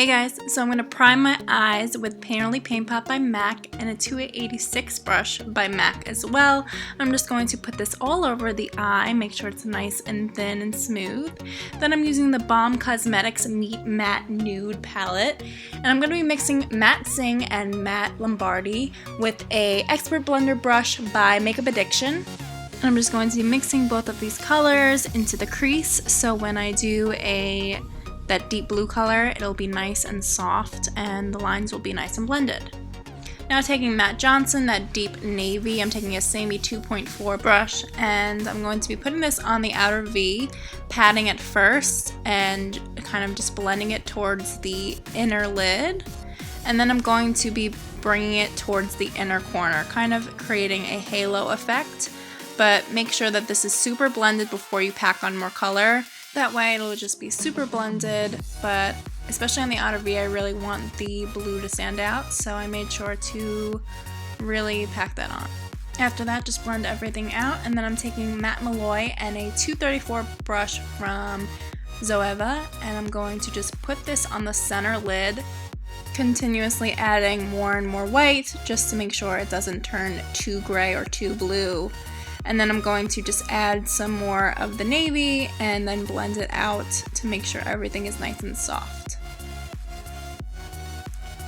Hey guys, so I'm going to prime my eyes with Painterly Paint Pot by MAC and a 2886 brush by MAC as well. I'm just going to put this all over the eye, make sure it's nice and thin and smooth. Then I'm using the Balm Cosmetics Meet Matte Nude palette, and I'm going to be mixing Matte Sing and Matte Lombardi with a Expert Blender brush by Makeup Addiction. And I'm just going to be mixing both of these colors into the crease, so when I do that deep blue color, it'll be nice and soft and the lines will be nice and blended. Now taking Matte Johnson, that deep navy, I'm taking a Sayme 2.4 brush and I'm going to be putting this on the outer V, patting it first and kind of just blending it towards the inner lid. And then I'm going to be bringing it towards the inner corner, kind of creating a halo effect. But make sure that this is super blended before you pack on more color. That way it'll just be super blended, but especially on the outer V, I really want the blue to stand out, so I made sure to really pack that on. After that, just blend everything out, and then I'm taking Matte Malloy and a 234 brush from Zoeva, and I'm going to just put this on the center lid, continuously adding more and more white, just to make sure it doesn't turn too gray or too blue. And then I'm going to just add some more of the navy and then blend it out to make sure everything is nice and soft.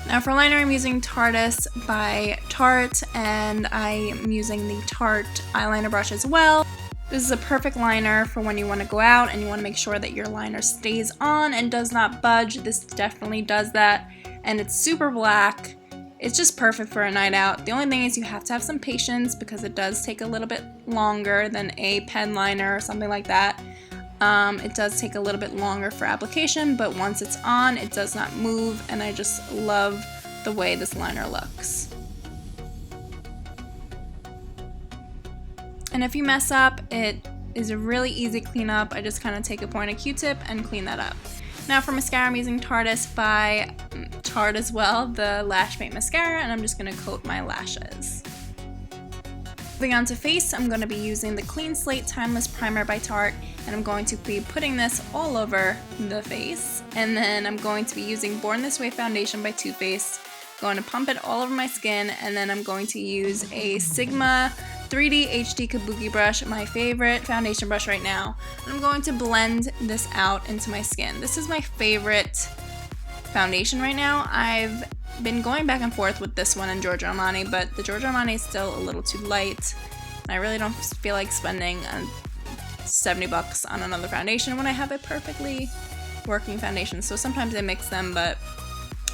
Now for liner, I'm using Tarte by Tarte, and I'm using the Tarte eyeliner brush as well. This is a perfect liner for when you want to go out and you want to make sure that your liner stays on and does not budge. This definitely does that, and it's super black. It's just perfect for a night out. The only thing is you have to have some patience because it does take a little bit longer than a pen liner or something like that. It does take a little bit longer for application, but once it's on, it does not move, and I just love the way this liner looks. And if you mess up, it is a really easy cleanup. I just kind of take a pointed Q-tip and clean that up. Now for mascara, I'm using Tarte by Tarte as well, the Lash Paint Mascara, and I'm just going to coat my lashes. Moving on to face, I'm going to be using the Clean Slate Timeless Primer by Tarte, and I'm going to be putting this all over the face. And then I'm going to be using Born This Way Foundation by Too Faced, going to pump it all over my skin, and then I'm going to use a Sigma 3D HD Kabuki brush, my favorite foundation brush right now. And I'm going to blend this out into my skin. This is my favorite foundation right now. I've been going back and forth with this one and Giorgio Armani, but the Giorgio Armani is still a little too light. And I really don't feel like spending $70 on another foundation when I have a perfectly working foundation. So sometimes I mix them, but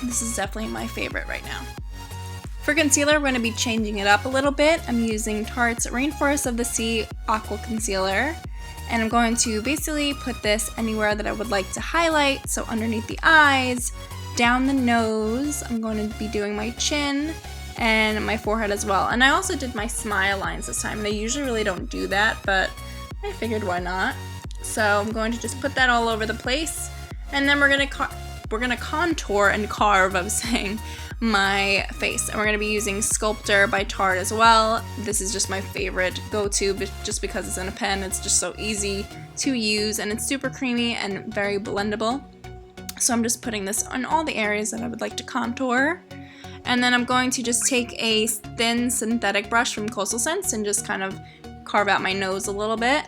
this is definitely my favorite right now. For concealer, we're going to be changing it up a little bit. I'm using Tarte's Rainforest of the Sea Aqua Concealer, and I'm going to basically put this anywhere that I would like to highlight, so underneath the eyes, down the nose. I'm going to be doing my chin and my forehead as well. And I also did my smile lines this time, and I usually really don't do that, but I figured why not. So I'm going to just put that all over the place, and then we're going to contour and carve, I was saying, my face. And we're going to be using Sculptor by Tarte as well. This is just my favorite go-to, but just because it's in a pen, it's just so easy to use, and it's super creamy and very blendable. So I'm just putting this on all the areas that I would like to contour. And then I'm going to just take a thin synthetic brush from Coastal Scents and just kind of carve out my nose a little bit.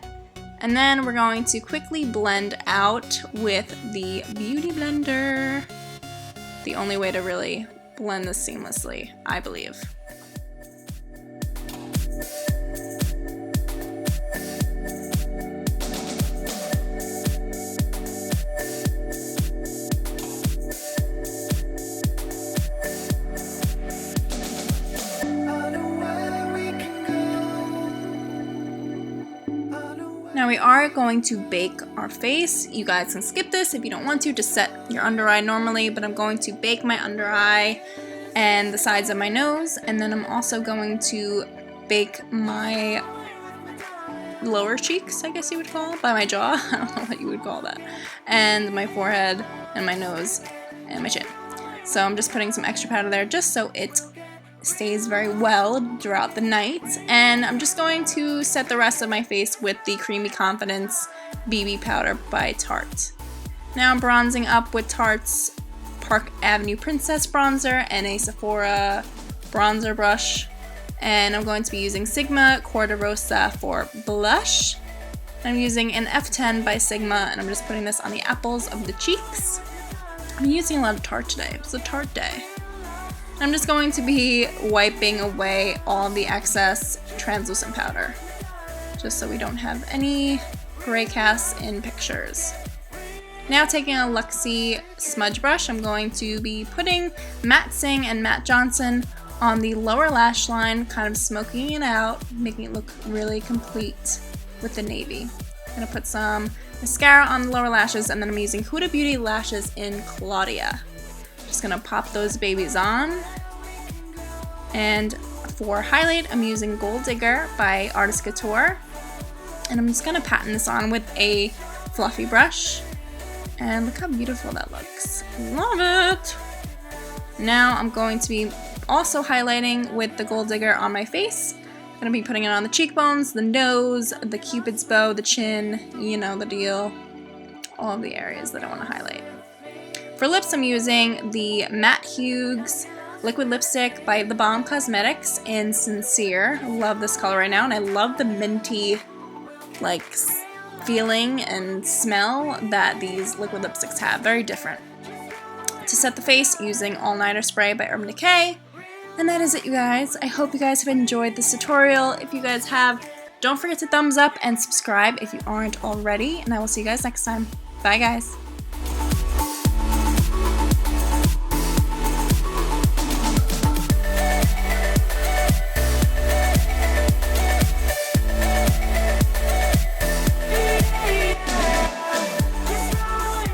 And then we're going to quickly blend out with the Beauty Blender. The only way to really blend this seamlessly, I believe. Now we are going to bake our face. You guys can skip this if you don't want to, just set your under eye normally, but I'm going to bake my under eye and the sides of my nose, and then I'm also going to bake my lower cheeks, I guess you would call, by my jaw, I don't know what you would call that, and my forehead and my nose and my chin. So I'm just putting some extra powder there just so it stays very well throughout the night, and I'm just going to set the rest of my face with the Creamy Confidence BB powder by Tarte. Now I'm bronzing up with Tarte's Park Avenue Princess bronzer and a Sephora bronzer brush. And I'm going to be using Sigma Corderosa for blush. I'm using an F10 by Sigma, and I'm just putting this on the apples of the cheeks. I'm using a lot of Tarte today. It's a Tarte day. I'm just going to be wiping away all the excess translucent powder, just so we don't have any gray casts in pictures. Now taking a Lexi smudge brush, I'm going to be putting Matte Singh and Matte Johnson on the lower lash line, kind of smoking it out, making it look really complete with the navy. I'm gonna put some mascara on the lower lashes, and then I'm using Huda Beauty lashes in Claudia. Just gonna pop those babies on. And for highlight, I'm using Gold Digger by Artist Couture. And I'm just gonna pattern this on with a fluffy brush. And look how beautiful that looks. Love it! Now I'm going to be also highlighting with the Gold Digger on my face. I'm gonna be putting it on the cheekbones, the nose, the cupid's bow, the chin, you know the deal. All of the areas that I wanna highlight. For lips, I'm using the Matte Hughes liquid lipstick by the Balm Cosmetics in Sincere. I love this color right now, and I love the minty like feeling and smell that these liquid lipsticks have. Very different. To set the face, using All Nighter Spray by Urban Decay. And that is it, you guys. I hope you guys have enjoyed this tutorial. If you guys have, don't forget to thumbs up and subscribe if you aren't already. And I will see you guys next time. Bye, guys.